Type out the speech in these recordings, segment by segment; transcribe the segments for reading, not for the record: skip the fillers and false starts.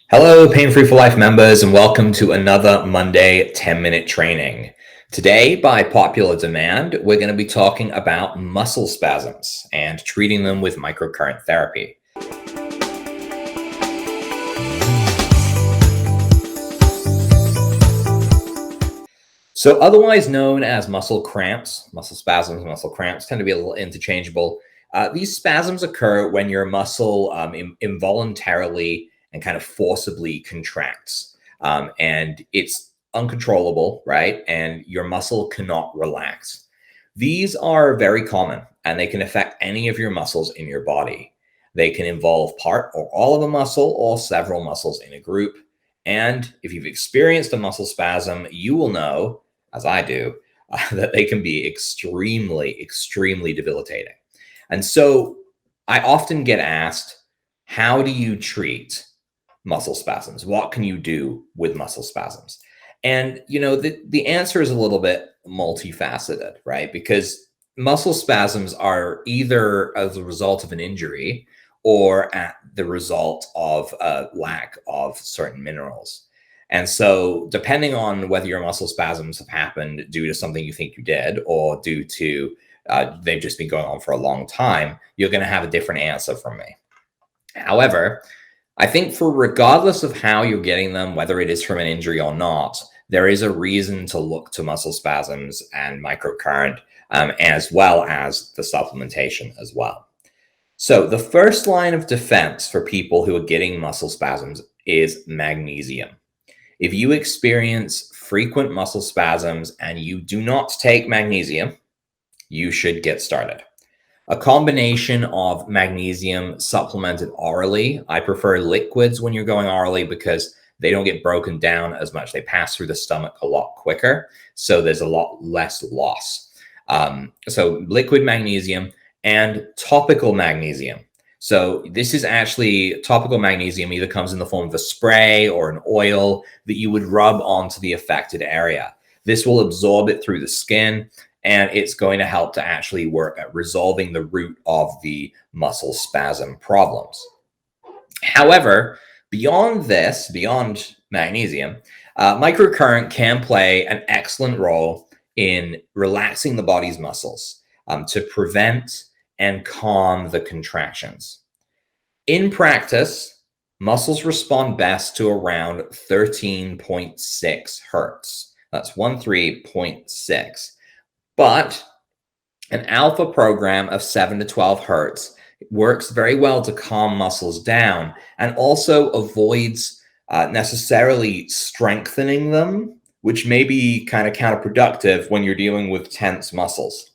Hello, Pain Free for Life members, and welcome to another Monday 10-minute training. Today, by popular demand, we're going to be talking about muscle spasms and treating them with microcurrent therapy. So otherwise known as muscle cramps, muscle spasms, muscle cramps tend to be a little interchangeable. These spasms occur when your muscle involuntarily and kind of forcibly contracts. And it's uncontrollable, right? And your muscle cannot relax. These are very common and they can affect any of your muscles in your body. They can involve part or all of a muscle or several muscles in a group. And if you've experienced a muscle spasm, you will know, as I do, that they can be extremely debilitating. And so I often get asked, how do you treat muscle spasms? What can you do with muscle spasms? And, the answer is a little bit multifaceted, right? Because muscle spasms are either as a result of an injury or at the result of a lack of certain minerals. And so depending on whether your muscle spasms have happened due to something you think you did or due to they've just been going on for a long time, you're going to have a different answer from me. However, I think for regardless of how you're getting them, whether it is from an injury or not, there is a reason to look to muscle spasms and microcurrent, as well as the supplementation as well. So the first line of defense for people who are getting muscle spasms is magnesium. If you experience frequent muscle spasms and you do not take magnesium, you should get started. A combination of magnesium supplemented orally. I prefer liquids when you're going orally because they don't get broken down as much. They pass through the stomach a lot quicker, so there's a lot less loss. So liquid magnesium and topical magnesium. So this is actually topical magnesium either comes in the form of a spray or an oil that you would rub onto the affected area. This will absorb it through the skin, and it's going to help to actually work at resolving the root of the muscle spasm problems. However, beyond this, beyond magnesium, microcurrent can play an excellent role in relaxing the body's muscles to prevent and calm the contractions. In practice, muscles respond best to around 13.6 hertz. That's 13.6. But an alpha program of 7 to 12 hertz works very well to calm muscles down and also avoids necessarily strengthening them, which may be kind of counterproductive when you're dealing with tense muscles.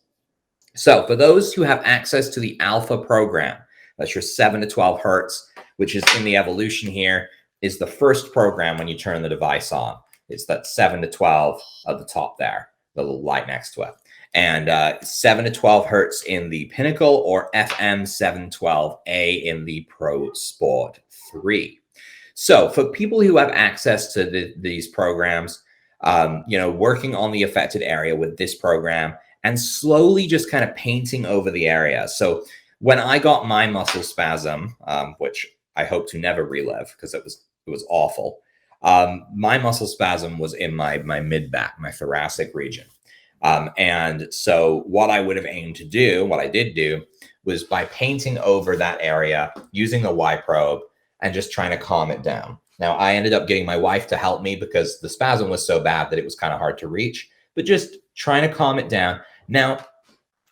So for those who have access to the alpha program, that's your 7 to 12 hertz, which is in the evolution here, is the first program when you turn the device on. It's that 7 to 12 at the top there, the little light next to it. And 7 to 12 hertz in the Pinnacle or FM 712A in the Pro Sport 3. So for people who have access to these programs, working on the affected area with this program and slowly just kind of painting over the area. So when I got my muscle spasm, which I hope to never relive because it was awful, my muscle spasm was in my mid-back, my thoracic region. And so what I would have aimed to do, what I did do, was by painting over that area using the Y probe and just trying to calm it down. Now, I ended up getting my wife to help me because the spasm was so bad that it was kind of hard to reach, but just trying to calm it down. Now,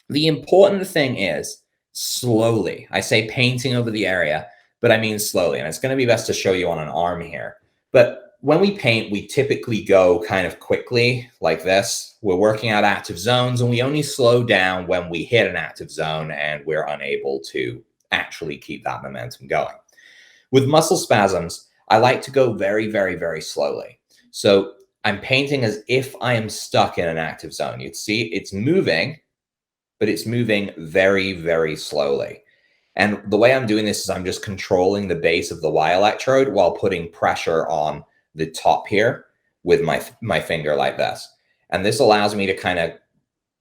the important thing is slowly. I say painting over the area, but I mean slowly. And it's going to be best to show you on an arm here. But when we paint, we typically go kind of quickly like this. We're working out active zones, and we only slow down when we hit an active zone and we're unable to actually keep that momentum going. With muscle spasms, I like to go very, very, very slowly. So I'm painting as if I am stuck in an active zone. You'd see it's moving, but it's moving very, very slowly. And the way I'm doing this is I'm just controlling the base of the Y electrode while putting pressure on the top here with my finger like this. And this allows me to kind of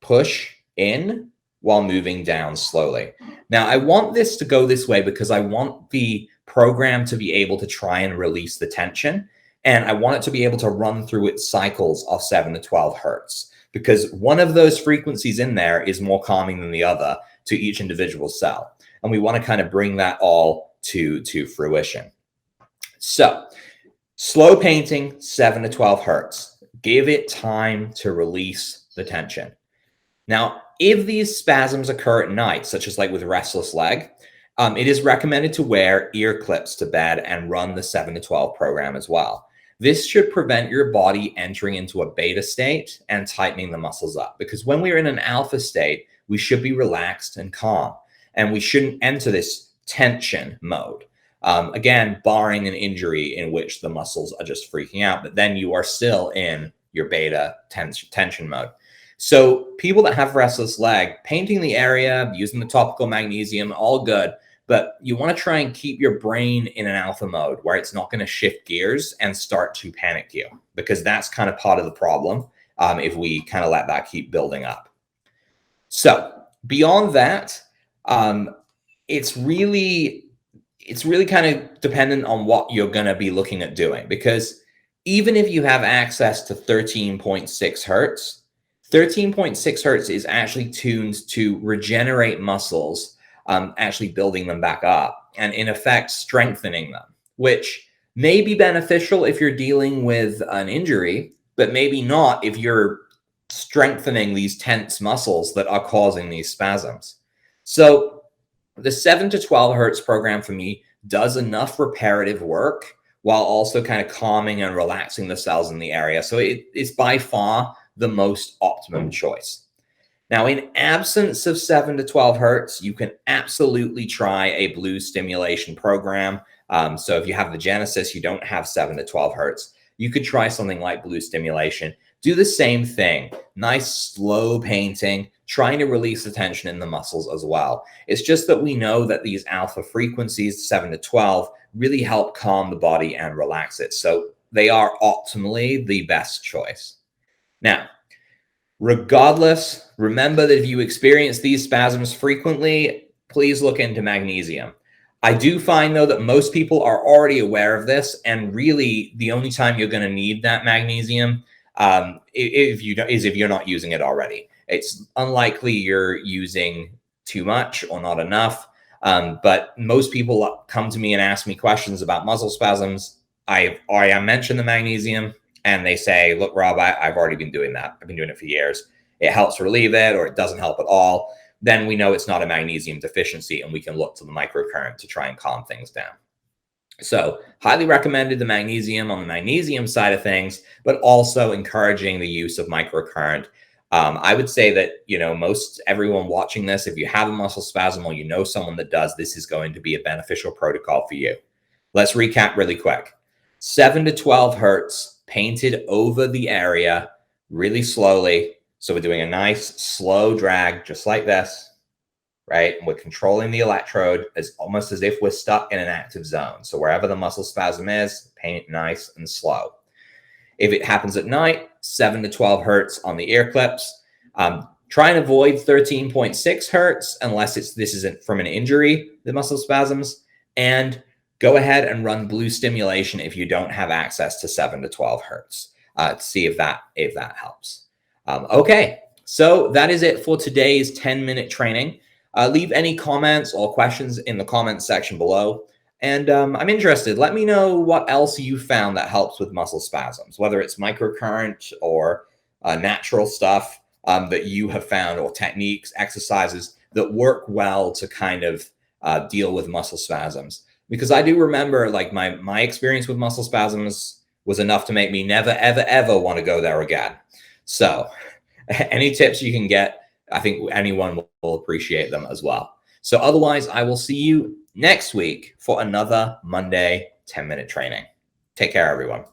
push in while moving down slowly. Now, I want this to go this way because I want the programmed to be able to try and release the tension. And I want it to be able to run through its cycles of 7 to 12 hertz, because one of those frequencies in there is more calming than the other to each individual cell. And we want to kind of bring that all to fruition. So slow painting, 7 to 12 hertz. Give it time to release the tension. Now, if these spasms occur at night, such as like with restless leg, it is recommended to wear ear clips to bed and run the 7 to 12 program as well. This should prevent your body entering into a beta state and tightening the muscles up, because when we're in an alpha state, we should be relaxed and calm, and we shouldn't enter this tension mode. Again, barring an injury in which the muscles are just freaking out, but then you are still in your beta tension mode. So people that have restless leg, painting the area, using the topical magnesium, all good. But you want to try and keep your brain in an alpha mode where it's not going to shift gears and start to panic you, because that's kind of part of the problem if we kind of let that keep building up. So beyond that, it's really kind of dependent on what you're going to be looking at doing, because even if you have access to 13.6 hertz, 13.6 hertz is actually tuned to regenerate muscles, actually building them back up and in effect strengthening them, which may be beneficial if you're dealing with an injury, but maybe not if you're strengthening these tense muscles that are causing these spasms. So the 7 to 12 hertz program for me does enough reparative work while also kind of calming and relaxing the cells in the area. So it's by far the most optimum choice. Now, in absence of 7 to 12 hertz, you can absolutely try a blue stimulation program. So if you have the Genesis, you don't have 7 to 12 hertz, you could try something like blue stimulation. Do the same thing, nice slow painting, trying to release the tension in the muscles as well. It's just that we know that these alpha frequencies, 7 to 12, really help calm the body and relax it. So they are optimally the best choice. Now, regardless, remember that if you experience these spasms frequently, please look into magnesium. I do find, though, that most people are already aware of this, and really the only time you're going to need that magnesium if you're not using it already. It's unlikely you're using too much or not enough, but most people come to me and ask me questions about muscle spasms. I mentioned the magnesium, and they say, look, Rob, I've already been doing that. I've been doing it for years. It helps relieve it, or it doesn't help at all. Then we know it's not a magnesium deficiency, and we can look to the microcurrent to try and calm things down. So highly recommended the magnesium on the magnesium side of things, but also encouraging the use of microcurrent. I would say that, most everyone watching this, if you have a muscle spasm or you know someone that does, this is going to be a beneficial protocol for you. Let's recap really quick. 7 to 12 hertz painted over the area really slowly. So we're doing a nice slow drag, just like this, right? And we're controlling the electrode as almost as if we're stuck in an active zone. So wherever the muscle spasm is, paint it nice and slow. If it happens at night, 7 to 12 hertz on the ear clips. Try and avoid 13.6 hertz unless this isn't from an injury, the muscle spasms. And go ahead and run blue stimulation if you don't have access to 7 to 12 hertz to see if that helps. Okay, so that is it for today's 10-minute training. Leave any comments or questions in the comments section below. And I'm interested. Let me know what else you found that helps with muscle spasms, whether it's microcurrent or natural stuff that you have found, or techniques, exercises that work well to kind of deal with muscle spasms. Because I do remember, like, my experience with muscle spasms was enough to make me never, ever, ever want to go there again. So any tips you can get, I think anyone will appreciate them as well. So otherwise, I will see you next week for another Monday 10-minute training. Take care, everyone.